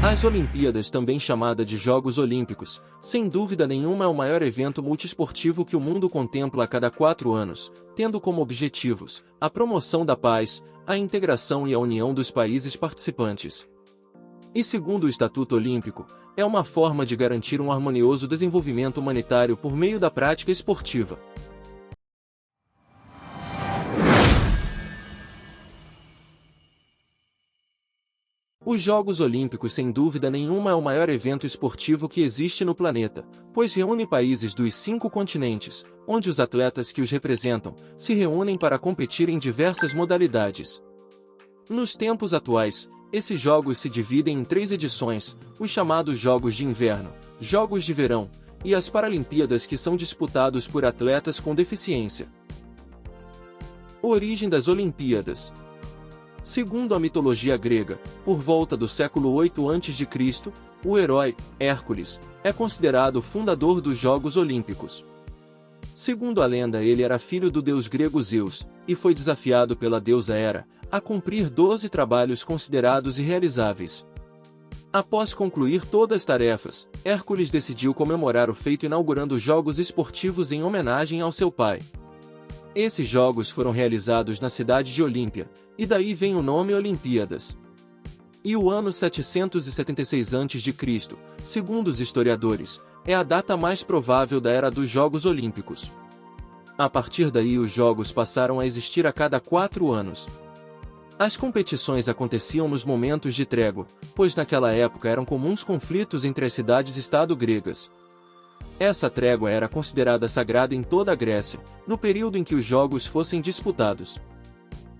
As Olimpíadas, também chamada de Jogos Olímpicos, sem dúvida nenhuma é o maior evento multiesportivo que o mundo contempla a cada 4 anos, tendo como objetivos a promoção da paz, a integração e a união dos países participantes. E segundo o Estatuto Olímpico, é uma forma de garantir um harmonioso desenvolvimento humanitário por meio da prática esportiva. Os Jogos Olímpicos, sem dúvida nenhuma, é o maior evento esportivo que existe no planeta, pois reúne países dos 5 continentes, onde os atletas que os representam se reúnem para competir em diversas modalidades. Nos tempos atuais, esses jogos se dividem em 3 edições, os chamados Jogos de Inverno, Jogos de Verão e as Paralimpíadas, que são disputados por atletas com deficiência. Origem das Olimpíadas. Segundo a mitologia grega, por volta do século 8 a.C., o herói Hércules é considerado o fundador dos Jogos Olímpicos. Segundo a lenda, ele era filho do deus grego Zeus, e foi desafiado pela deusa Hera a cumprir 12 trabalhos considerados irrealizáveis. Após concluir todas as tarefas, Hércules decidiu comemorar o feito inaugurando os Jogos Esportivos em homenagem ao seu pai. Esses jogos foram realizados na cidade de Olímpia, e daí vem o nome Olimpíadas. E o ano 776 a.C., segundo os historiadores, é a data mais provável da era dos Jogos Olímpicos. A partir daí, os Jogos passaram a existir a cada 4 anos. As competições aconteciam nos momentos de trégua, pois naquela época eram comuns conflitos entre as cidades-estado gregas. Essa trégua era considerada sagrada em toda a Grécia, no período em que os Jogos fossem disputados.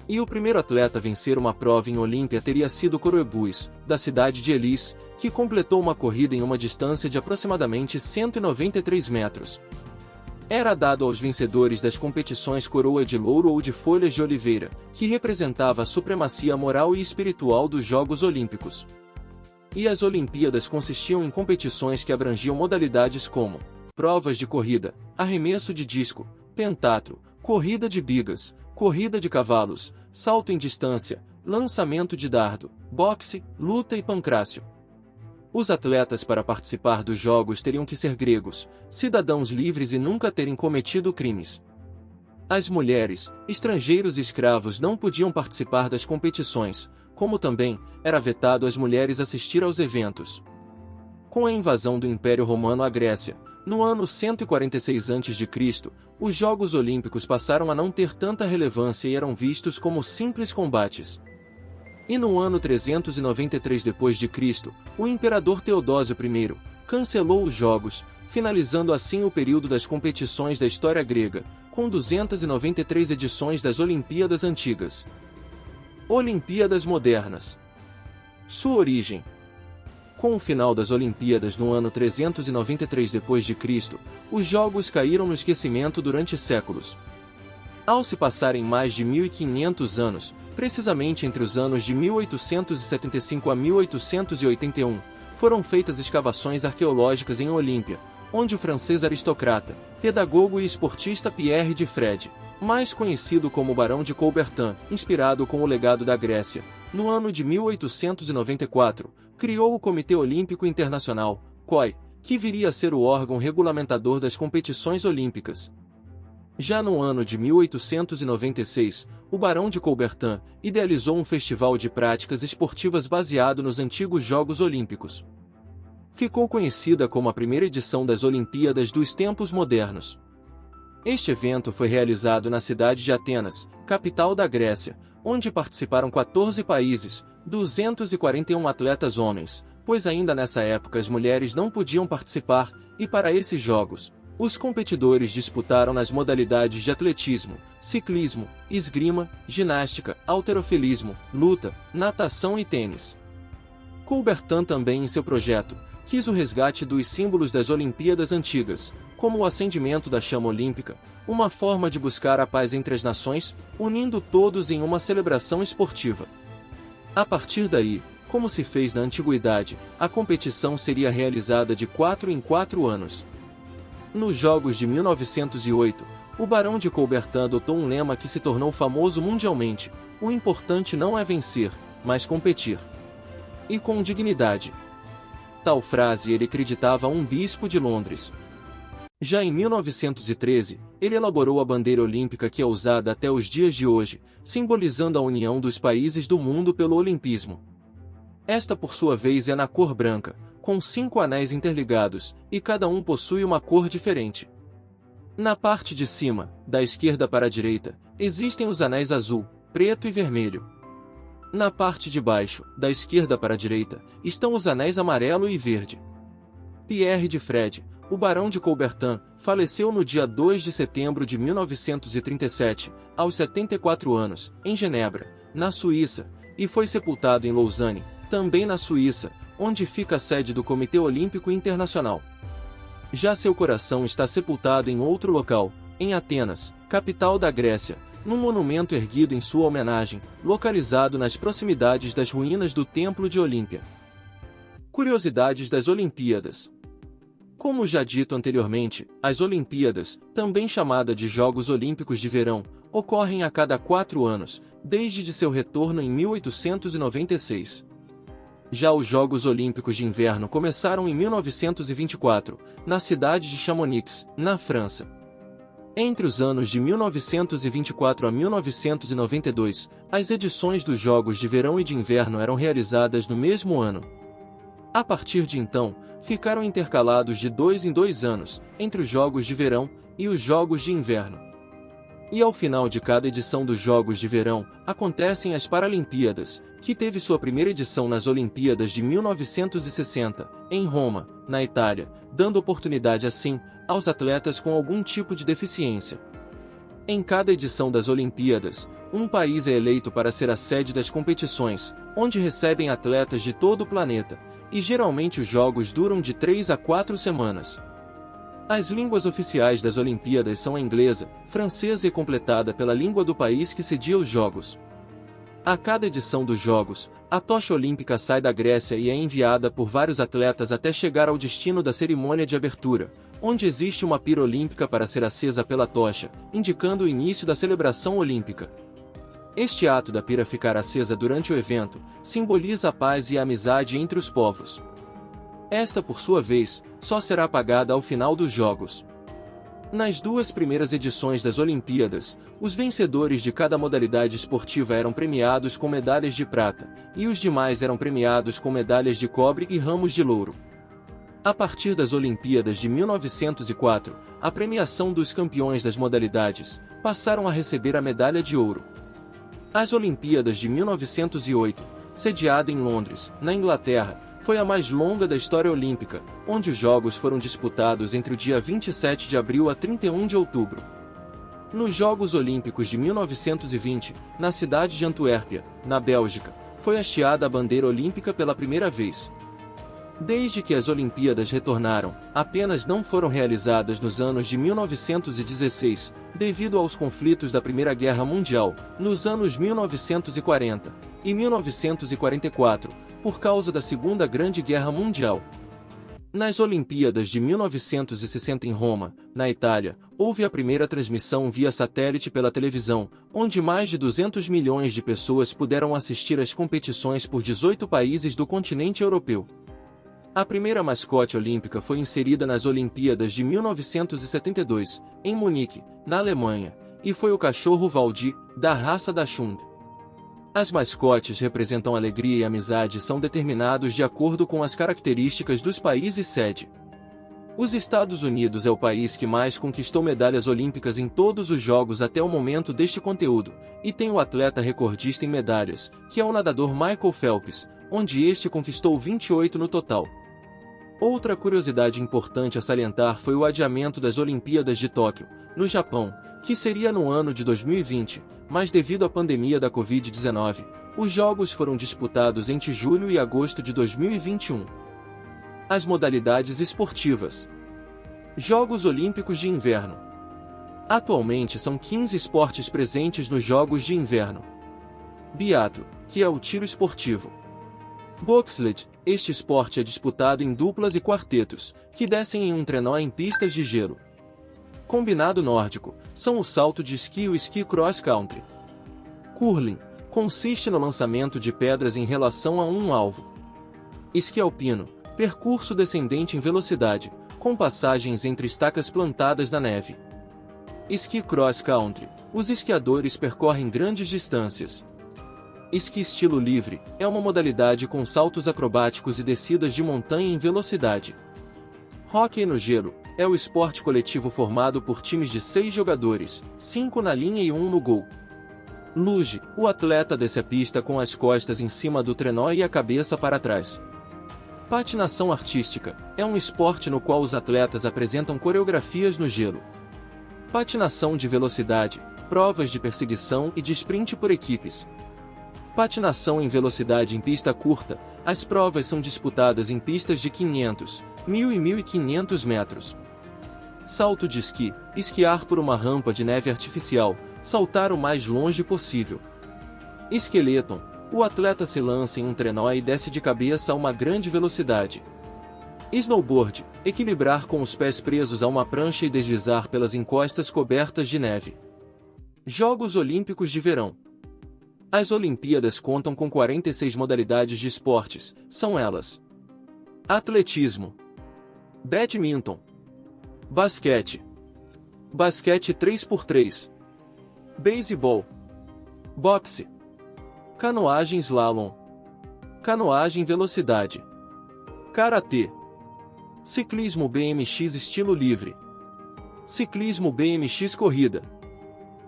E o primeiro atleta a vencer uma prova em Olímpia teria sido Coroebus, da cidade de Elis, que completou uma corrida em uma distância de aproximadamente 193 metros. Era dado aos vencedores das competições coroa de louro ou de folhas de oliveira, que representava a supremacia moral e espiritual dos Jogos Olímpicos. E as Olimpíadas consistiam em competições que abrangiam modalidades como provas de corrida, arremesso de disco, pentatlo, corrida de bigas, corrida de cavalos, salto em distância, lançamento de dardo, boxe, luta e pancrácio. Os atletas, para participar dos jogos, teriam que ser gregos, cidadãos livres e nunca terem cometido crimes. As mulheres, estrangeiros e escravos não podiam participar das competições, como também era vetado às mulheres assistir aos eventos. Com a invasão do Império Romano à Grécia, no ano 146 a.C., os Jogos Olímpicos passaram a não ter tanta relevância e eram vistos como simples combates. E no ano 393 d.C., o imperador Teodósio I cancelou os Jogos, finalizando assim o período das competições da história grega, com 293 edições das Olimpíadas antigas. Olimpíadas modernas. Sua origem. Com o final das Olimpíadas no ano 393 d.C., os Jogos caíram no esquecimento durante séculos. Ao se passarem mais de 1500 anos, precisamente entre os anos de 1875 a 1881, foram feitas escavações arqueológicas em Olímpia, onde o francês aristocrata, pedagogo e esportista Pierre de Fred, mais conhecido como Barão de Coubertin, inspirado com o legado da Grécia, no ano de 1894, criou o Comitê Olímpico Internacional, COI, que viria a ser o órgão regulamentador das competições olímpicas. Já no ano de 1896, o Barão de Coubertin idealizou um festival de práticas esportivas baseado nos antigos Jogos Olímpicos. Ficou conhecida como a primeira edição das Olimpíadas dos tempos modernos. Este evento foi realizado na cidade de Atenas, capital da Grécia, onde participaram 14 países, 241 atletas homens, pois ainda nessa época as mulheres não podiam participar, e para esses jogos, os competidores disputaram nas modalidades de atletismo, ciclismo, esgrima, ginástica, halterofilismo, luta, natação e tênis. Coubertin também, em seu projeto, quis o resgate dos símbolos das Olimpíadas antigas, como o acendimento da chama olímpica, uma forma de buscar a paz entre as nações, unindo todos em uma celebração esportiva. A partir daí, como se fez na antiguidade, a competição seria realizada de 4 em 4 anos. Nos Jogos de 1908, o Barão de Coubertin adotou um lema que se tornou famoso mundialmente: o importante não é vencer, mas competir. E com dignidade. Tal frase ele acreditava a um bispo de Londres. Já em 1913, ele elaborou a bandeira olímpica que é usada até os dias de hoje, simbolizando a união dos países do mundo pelo olimpismo. Esta por sua vez é na cor branca, com 5 anéis interligados, e cada um possui uma cor diferente. Na parte de cima, da esquerda para a direita, existem os anéis azul, preto e vermelho. Na parte de baixo, da esquerda para a direita, estão os anéis amarelo e verde. Pierre de Fred, o barão de Coubertin, faleceu no dia 2 de setembro de 1937, aos 74 anos, em Genebra, na Suíça, e foi sepultado em Lausanne, também na Suíça, onde fica a sede do Comitê Olímpico Internacional. Já seu coração está sepultado em outro local, em Atenas, capital da Grécia, num monumento erguido em sua homenagem, localizado nas proximidades das ruínas do Templo de Olímpia. Curiosidades das Olimpíadas. Como já dito anteriormente, as Olimpíadas, também chamada de Jogos Olímpicos de Verão, ocorrem a cada 4 anos, desde de seu retorno em 1896. Já os Jogos Olímpicos de Inverno começaram em 1924, na cidade de Chamonix, na França. Entre os anos de 1924 a 1992, as edições dos Jogos de Verão e de Inverno eram realizadas no mesmo ano. A partir de então, ficaram intercalados de 2 em 2 anos, entre os Jogos de Verão e os Jogos de Inverno. E ao final de cada edição dos Jogos de Verão, acontecem as Paralimpíadas, que teve sua primeira edição nas Olimpíadas de 1960, em Roma, na Itália, dando oportunidade assim, aos atletas com algum tipo de deficiência. Em cada edição das Olimpíadas, um país é eleito para ser a sede das competições, onde recebem atletas de todo o planeta, e geralmente os jogos duram de 3 a 4 semanas. As línguas oficiais das Olimpíadas são a inglesa, francesa e completada pela língua do país que cedia os Jogos. A cada edição dos Jogos, a tocha olímpica sai da Grécia e é enviada por vários atletas até chegar ao destino da cerimônia de abertura, onde existe uma pira olímpica para ser acesa pela tocha, indicando o início da celebração olímpica. Este ato da pira ficar acesa durante o evento, simboliza a paz e a amizade entre os povos. Esta, por sua vez, só será apagada ao final dos Jogos. Nas 2 primeiras edições das Olimpíadas, os vencedores de cada modalidade esportiva eram premiados com medalhas de prata, e os demais eram premiados com medalhas de cobre e ramos de louro. A partir das Olimpíadas de 1904, a premiação dos campeões das modalidades passaram a receber a medalha de ouro. As Olimpíadas de 1908, sediada em Londres, na Inglaterra, foi a mais longa da história olímpica, onde os Jogos foram disputados entre o dia 27 de abril a 31 de outubro. Nos Jogos Olímpicos de 1920, na cidade de Antuérpia, na Bélgica, foi hasteada a bandeira olímpica pela primeira vez. Desde que as Olimpíadas retornaram, apenas não foram realizadas nos anos de 1916, devido aos conflitos da Primeira Guerra Mundial, nos anos 1940 e 1944, por causa da Segunda Grande Guerra Mundial. Nas Olimpíadas de 1960 em Roma, na Itália, houve a primeira transmissão via satélite pela televisão, onde mais de 200 milhões de pessoas puderam assistir às competições por 18 países do continente europeu. A primeira mascote olímpica foi inserida nas Olimpíadas de 1972, em Munique, na Alemanha, e foi o cachorro Valdi, da raça Dachshund. As mascotes representam alegria e amizade e são determinados de acordo com as características dos países sede. Os Estados Unidos é o país que mais conquistou medalhas olímpicas em todos os Jogos até o momento deste conteúdo, e tem o atleta recordista em medalhas, que é o nadador Michael Phelps, onde este conquistou 28 no total. Outra curiosidade importante a salientar foi o adiamento das Olimpíadas de Tóquio, no Japão, que seria no ano de 2020, mas devido à pandemia da Covid-19, os Jogos foram disputados entre julho e agosto de 2021. As modalidades esportivas. Jogos Olímpicos de Inverno. Atualmente são 15 esportes presentes nos Jogos de Inverno. Biatlo, que é o tiro esportivo. Bobsled, este esporte é disputado em duplas e quartetos, que descem em um trenó em pistas de gelo. Combinado nórdico, são o salto de esqui e o esqui cross-country. Curling, consiste no lançamento de pedras em relação a um alvo. Esqui alpino, Percurso descendente em velocidade, com passagens entre estacas plantadas na neve. Esqui cross country. Os esquiadores percorrem grandes distâncias. Esqui estilo livre é uma modalidade com saltos acrobáticos e descidas de montanha em velocidade. Hóquei no gelo é o esporte coletivo formado por times de 6 jogadores, 5 na linha e 1 no gol. Luge, o atleta desce a pista com as costas em cima do trenó e a cabeça para trás. Patinação artística é um esporte no qual os atletas apresentam coreografias no gelo. Patinação de velocidade, provas de perseguição e de sprint por equipes. Patinação em velocidade em pista curta, as provas são disputadas em pistas de 500, 1.000 e 1.500 metros. Salto de esqui, esquiar por uma rampa de neve artificial, saltar o mais longe possível. Skeleton, o atleta se lança em um trenó e desce de cabeça a uma grande velocidade. Snowboard, equilibrar com os pés presos a uma prancha e deslizar pelas encostas cobertas de neve. Jogos Olímpicos de Verão. As Olimpíadas contam com 46 modalidades de esportes, são elas: atletismo, badminton, basquete, basquete 3x3, beisebol, boxe, canoagem slalom, canoagem velocidade, karatê, ciclismo BMX estilo livre, ciclismo BMX corrida,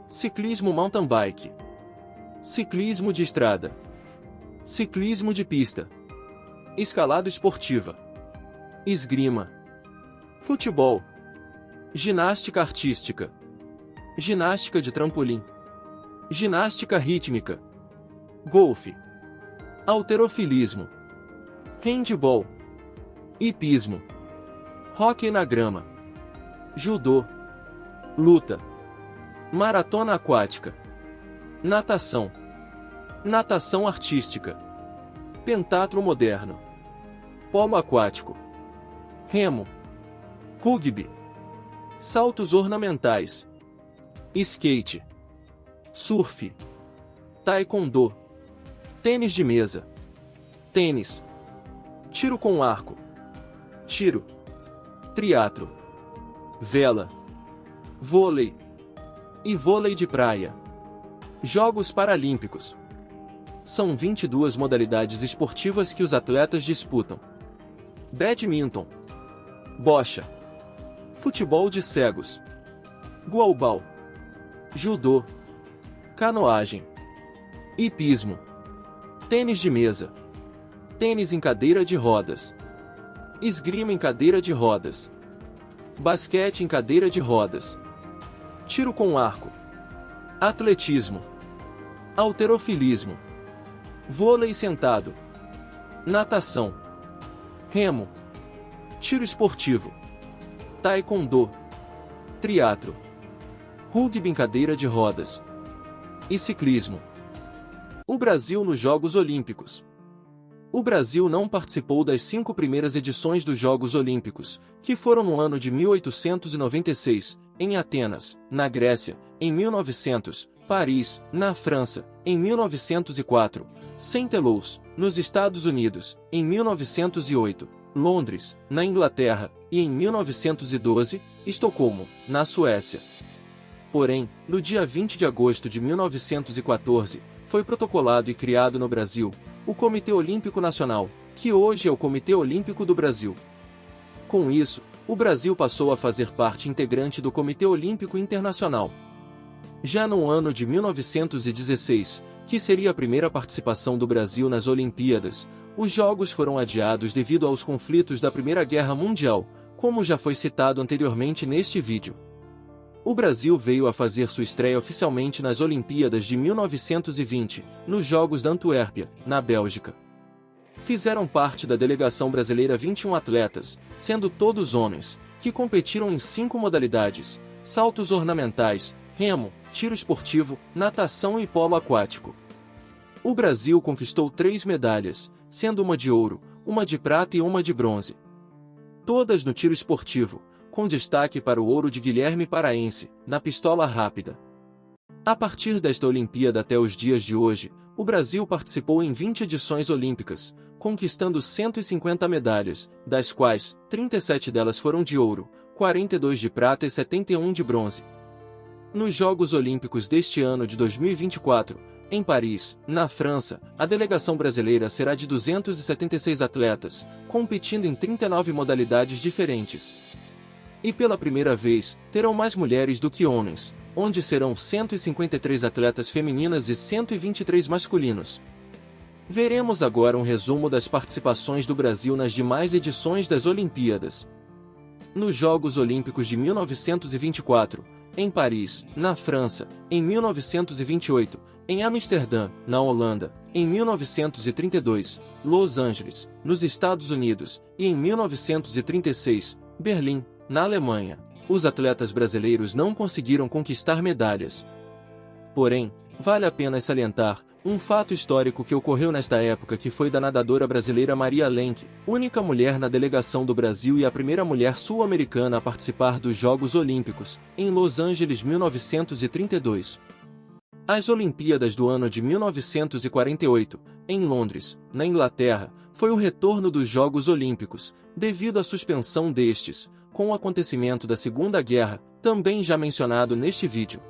ciclismo mountain bike, ciclismo de estrada, ciclismo de pista, escalada esportiva, esgrima, futebol, ginástica artística, ginástica de trampolim, ginástica rítmica, golfe, halterofilismo, handebol, hipismo, hóquei na grama, judô, luta, maratona aquática, natação, natação artística, pentatlo moderno, polo aquático, remo, rugby, saltos ornamentais, skate, surf, taekwondo, tênis de mesa, tênis, tiro com arco, tiro, triatlo, vela, vôlei e vôlei de praia. Jogos Paralímpicos. São 22 modalidades esportivas que os atletas disputam: badminton, bocha, futebol de cegos, goalball, judô, canoagem, hipismo, tênis de mesa, tênis em cadeira de rodas, esgrima em cadeira de rodas, basquete em cadeira de rodas, tiro com arco, atletismo, halterofilismo, vôlei sentado, natação, remo, tiro esportivo, taekwondo, triatlo, rugby em cadeira de rodas e ciclismo. O Brasil nos Jogos Olímpicos. O Brasil não participou das 5 primeiras edições dos Jogos Olímpicos, que foram no ano de 1896, em Atenas, na Grécia, em 1900, Paris, na França, em 1904, Saint-Louis, nos Estados Unidos, em 1908, Londres, na Inglaterra, e em 1912, Estocolmo, na Suécia. Porém, no dia 20 de agosto de 1914, foi protocolado e criado no Brasil o Comitê Olímpico Nacional, que hoje é o Comitê Olímpico do Brasil. Com isso, o Brasil passou a fazer parte integrante do Comitê Olímpico Internacional. Já no ano de 1916, que seria a primeira participação do Brasil nas Olimpíadas, os Jogos foram adiados devido aos conflitos da Primeira Guerra Mundial, como já foi citado anteriormente neste vídeo. O Brasil veio a fazer sua estreia oficialmente nas Olimpíadas de 1920, nos Jogos da Antuérpia, na Bélgica. Fizeram parte da delegação brasileira 21 atletas, sendo todos homens, que competiram em 5 modalidades: saltos ornamentais, remo, tiro esportivo, natação e polo aquático. O Brasil conquistou 3 medalhas, sendo uma de ouro, uma de prata e uma de bronze. Todas no tiro esportivo, com destaque para o ouro de Guilherme Paraense, na pistola rápida. A partir desta Olimpíada até os dias de hoje, O Brasil participou em 20 edições olímpicas, conquistando 150 medalhas, das quais 37 delas foram de ouro, 42 de prata e 71 de bronze. Nos Jogos Olímpicos deste ano de 2024, em Paris, na França, a delegação brasileira será de 276 atletas, competindo em 39 modalidades diferentes. E pela primeira vez, terão mais mulheres do que homens, onde serão 153 atletas femininas e 123 masculinos. Veremos agora um resumo das participações do Brasil nas demais edições das Olimpíadas. Nos Jogos Olímpicos de 1924, em Paris, na França, em 1928, em Amsterdã, na Holanda, em 1932, Los Angeles, nos Estados Unidos, e em 1936, Berlim, na Alemanha, os atletas brasileiros não conseguiram conquistar medalhas. Porém, vale a pena salientar um fato histórico que ocorreu nesta época, que foi da nadadora brasileira Maria Lenk, única mulher na delegação do Brasil e a primeira mulher sul-americana a participar dos Jogos Olímpicos, em Los Angeles 1932. As Olimpíadas do ano de 1948, em Londres, na Inglaterra, foi o retorno dos Jogos Olímpicos, devido à suspensão destes, com o acontecimento da Segunda Guerra, também já mencionado neste vídeo.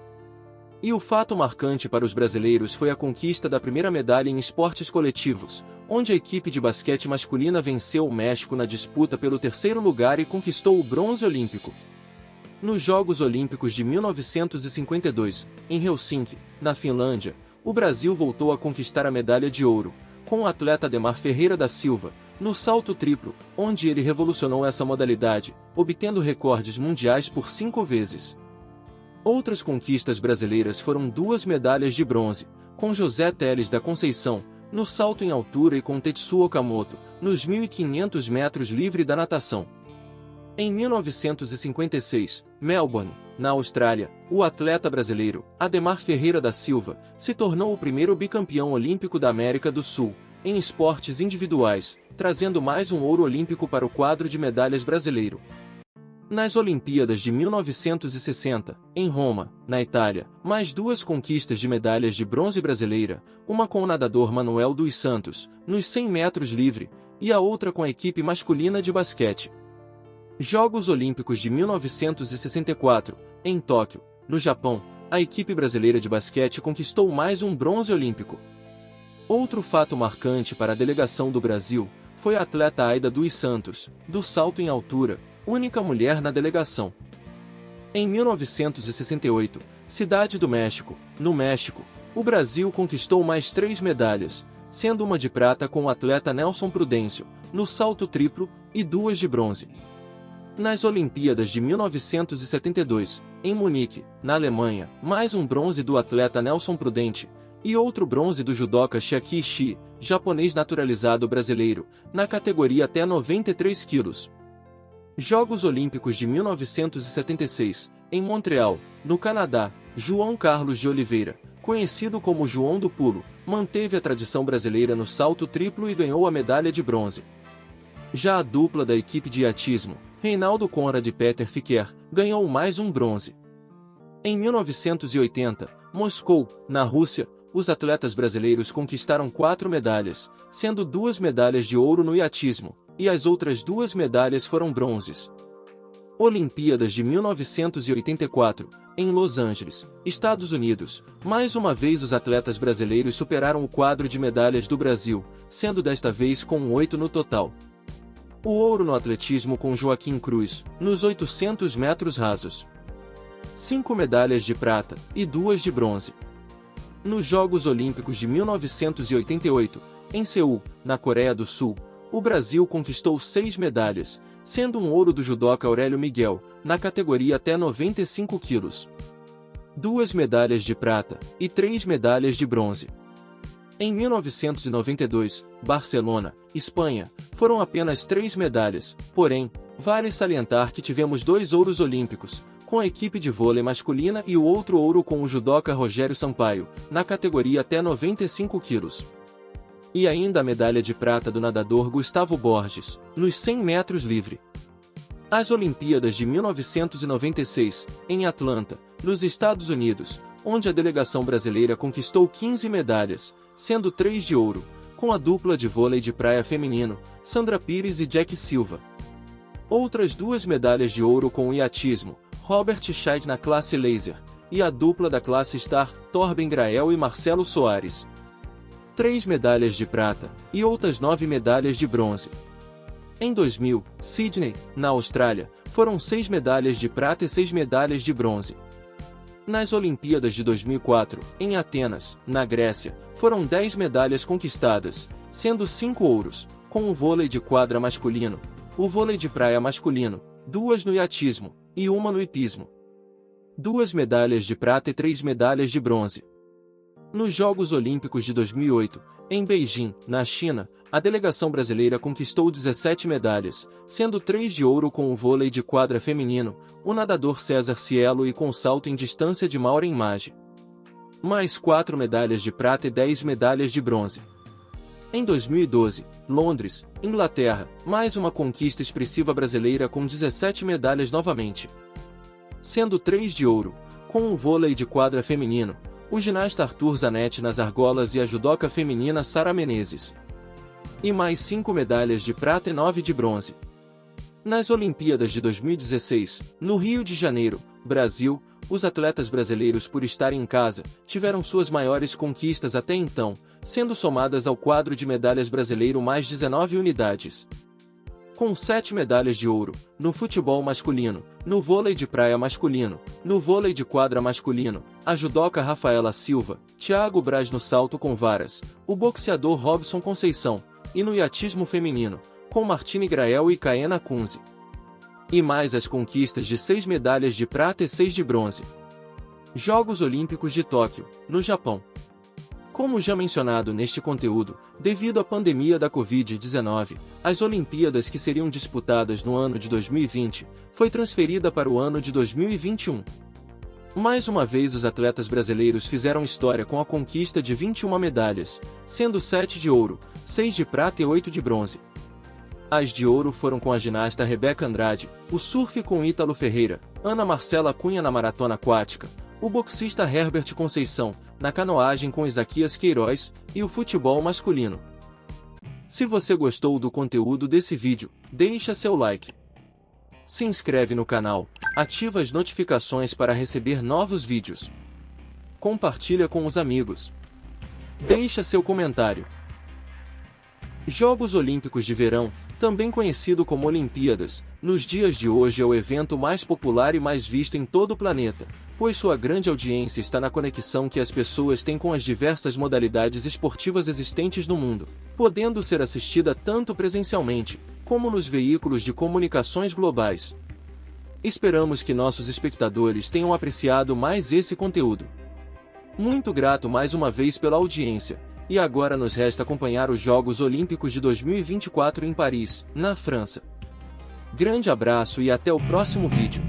E o fato marcante para os brasileiros foi a conquista da primeira medalha em esportes coletivos, onde a equipe de basquete masculina venceu o México na disputa pelo terceiro lugar e conquistou o bronze olímpico. Nos Jogos Olímpicos de 1952, em Helsinki, na Finlândia, o Brasil voltou a conquistar a medalha de ouro, com o atleta Ademar Ferreira da Silva, no salto triplo, onde ele revolucionou essa modalidade, obtendo recordes mundiais por 5 vezes. Outras conquistas brasileiras foram 2 medalhas de bronze, com José Teles da Conceição, no salto em altura, e com Tetsuo Okamoto, nos 1.500 metros livre da natação. Em 1956, Melbourne, na Austrália, o atleta brasileiro, Ademar Ferreira da Silva, se tornou o primeiro bicampeão olímpico da América do Sul, em esportes individuais, trazendo mais um ouro olímpico para o quadro de medalhas brasileiro. Nas Olimpíadas de 1960, em Roma, na Itália, mais 2 conquistas de medalhas de bronze brasileira, uma com o nadador Manuel dos Santos, nos 100 metros livre, e a outra com a equipe masculina de basquete. Jogos Olímpicos de 1964, em Tóquio, no Japão, a equipe brasileira de basquete conquistou mais um bronze olímpico. Outro fato marcante para a delegação do Brasil foi a atleta Aida dos Santos, do salto em altura, única mulher na delegação. Em 1968, Cidade do México, no México, o Brasil conquistou mais 3 medalhas, sendo uma de prata com o atleta Nelson Prudêncio, no salto triplo, e 2 de bronze. Nas Olimpíadas de 1972, em Munique, na Alemanha, mais um bronze do atleta Nelson Prudente, e outro bronze do judoca Chiaki Ishii, japonês naturalizado brasileiro, na categoria até 93 quilos. Jogos Olímpicos de 1976, em Montreal, no Canadá, João Carlos de Oliveira, conhecido como João do Pulo, manteve a tradição brasileira no salto triplo e ganhou a medalha de bronze. Já a dupla da equipe de iatismo, Reinaldo Conrad e Peter Ficker, ganhou mais um bronze. Em 1980, Moscou, na Rússia, os atletas brasileiros conquistaram 4 medalhas, sendo 2 medalhas de ouro no iatismo, e as outras 2 medalhas foram bronzes. Olimpíadas de 1984, em Los Angeles, Estados Unidos, mais uma vez os atletas brasileiros superaram o quadro de medalhas do Brasil, sendo desta vez com 8 no total. O ouro no atletismo com Joaquim Cruz, nos 800 metros rasos. 5 medalhas de prata, e 2 de bronze. Nos Jogos Olímpicos de 1988, em Seul, na Coreia do Sul, o Brasil conquistou 6 medalhas, sendo um ouro do judoca Aurélio Miguel, na categoria até 95 quilos. 2 medalhas de prata, e 3 medalhas de bronze. Em 1992, Barcelona, Espanha, foram apenas 3 medalhas, porém, vale salientar que tivemos 2 ouros olímpicos, com a equipe de vôlei masculina e o outro ouro com o judoca Rogério Sampaio, na categoria até 95 quilos. E ainda a medalha de prata do nadador Gustavo Borges, nos 100 metros livre. As Olimpíadas de 1996, em Atlanta, nos Estados Unidos, onde a delegação brasileira conquistou 15 medalhas, sendo 3 de ouro, com a dupla de vôlei de praia feminino, Sandra Pires e Jack Silva. Outras 2 medalhas de ouro com o iatismo, Robert Scheid na classe laser, e a dupla da classe Star, Torben Grael e Marcelo Soares. 3 medalhas de prata, e outras 9 medalhas de bronze. Em 2000, Sydney, na Austrália, foram 6 medalhas de prata e 6 medalhas de bronze. Nas Olimpíadas de 2004, em Atenas, na Grécia, foram 10 medalhas conquistadas, sendo 5 ouros, com o vôlei de quadra masculino, o vôlei de praia masculino, 2 no iatismo, e 1 no hipismo. 2 medalhas de prata e 3 medalhas de bronze. Nos Jogos Olímpicos de 2008, em Beijing, na China, a delegação brasileira conquistou 17 medalhas, sendo 3 de ouro com o vôlei de quadra feminino, o nadador César Cielo e com salto em distância de Maureen Maggi. Mais 4 medalhas de prata e 10 medalhas de bronze. Em 2012, Londres, Inglaterra, mais uma conquista expressiva brasileira com 17 medalhas novamente. Sendo 3 de ouro, com o vôlei de quadra feminino, o ginasta Arthur Zanetti nas argolas e a judoca feminina Sara Menezes. E mais 5 medalhas de prata e 9 de bronze. Nas Olimpíadas de 2016, no Rio de Janeiro, Brasil, os atletas brasileiros, por estarem em casa, tiveram suas maiores conquistas até então, sendo somadas ao quadro de medalhas brasileiro mais 19 unidades. Com 7 medalhas de ouro, no futebol masculino, no vôlei de praia masculino, no vôlei de quadra masculino, a judoca Rafaela Silva, Thiago Braz no salto com varas, o boxeador Robson Conceição, e no iatismo feminino, com Martine Grael e Kaena Kunze. E mais as conquistas de 6 medalhas de prata e 6 de bronze. Jogos Olímpicos de Tóquio, no Japão. Como já mencionado neste conteúdo, devido à pandemia da Covid-19, as Olimpíadas que seriam disputadas no ano de 2020, foi transferida para o ano de 2021. Mais uma vez os atletas brasileiros fizeram história com a conquista de 21 medalhas, sendo 7 de ouro, 6 de prata e 8 de bronze. As de ouro foram com a ginasta Rebeca Andrade, o surf com Ítalo Ferreira, Ana Marcela Cunha na maratona aquática, o boxista Herbert Conceição, na canoagem com Isaquias Queiroz, e o futebol masculino. Se você gostou do conteúdo desse vídeo, deixa seu like. Se inscreve no canal, ativa as notificações para receber novos vídeos. Compartilha com os amigos. Deixa seu comentário. Jogos Olímpicos de Verão, também conhecido como Olimpíadas, nos dias de hoje é o evento mais popular e mais visto em todo o planeta, pois sua grande audiência está na conexão que as pessoas têm com as diversas modalidades esportivas existentes no mundo, podendo ser assistida tanto presencialmente, como nos veículos de comunicações globais. Esperamos que nossos espectadores tenham apreciado mais esse conteúdo. Muito grato mais uma vez pela audiência, e agora nos resta acompanhar os Jogos Olímpicos de 2024 em Paris, na França. Grande abraço e até o próximo vídeo.